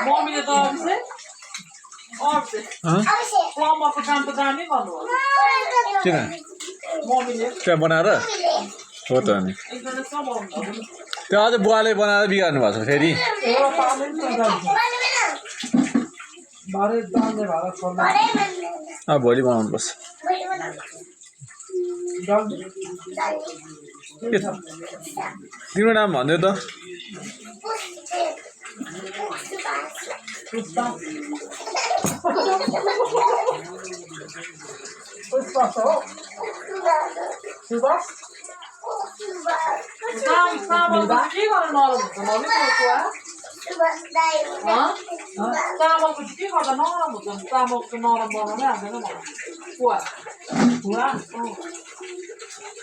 मम्मीले त प्लम्बरको काम त दामी गर्नुभयो किन मम्मीले त्यहाँ बनाएर हो त अनि एकजना छ बनाउनु त्यो अझ बुवाले बनाएर बिगार्नु भएको छ फेरि अब भोलि बनाउनु पर्छ तिम्रो नाम भन्दै त के गर्न नरम हुन्छ मम्मी चामलको चाहिँ के गर्दा नरम हुन्छ चामलको नरम बनाउनै हाल्दैन कुवा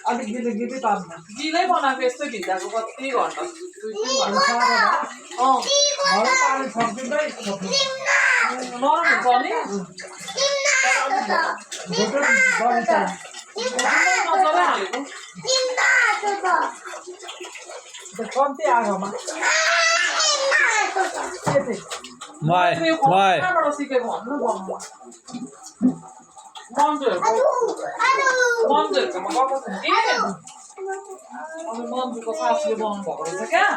अलिक गिली पार्नु गिलै बनाएको यस्तो भिजाएको कति घन्टा नरम हुन्छ नि मजाले हालेको कम्ती आगोमा कहाँबाट सिकेको भन्नु भन्नु मन्जुहरूकोमा गएको थिएँ कि अनि मन्जुको सासूले बनाउनु भएको रहेछ क्या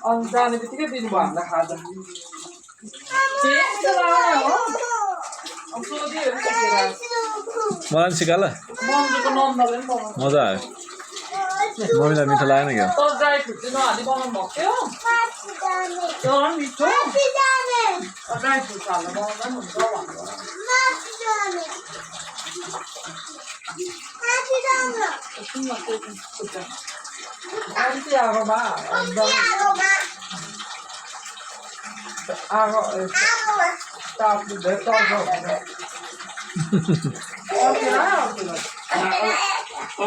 अनि जाने बित्तिकै दिनुभयो हामीलाई खाजा मलाई सिकाल मन्जुको नन्दले पनि बनाउनु मजा आयो मम्मीलाई मिठो लागेन क्या तर ड्राई फ्रुट चाहिँ नहाली बनाउनु भएको थियो तर पनि मिठो ड्राई फ्रुट हाल्दा बनाउँदा पनि हुन्छ कम्ती आगोमा आगो ताप्नु धेरै तर्को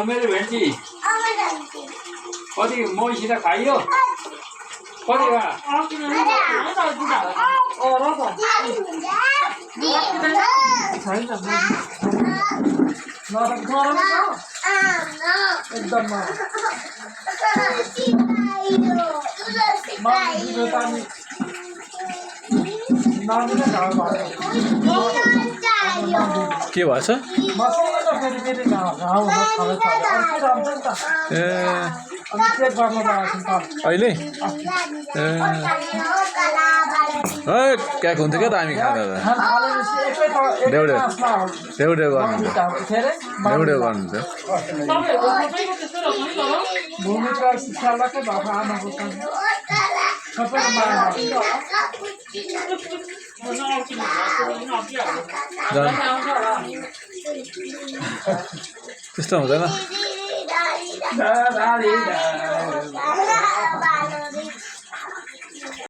मेरो भेन्टी कति मसित खाइयो कति एकदम के भएछ ए अहिले क्याक हुन्थ्यो क्या त हामी खाँदा देउडे गर्नुहुन्थ्यो भूमिका शिक्षालाई भएको आमाको त्यस्तो हुँदैन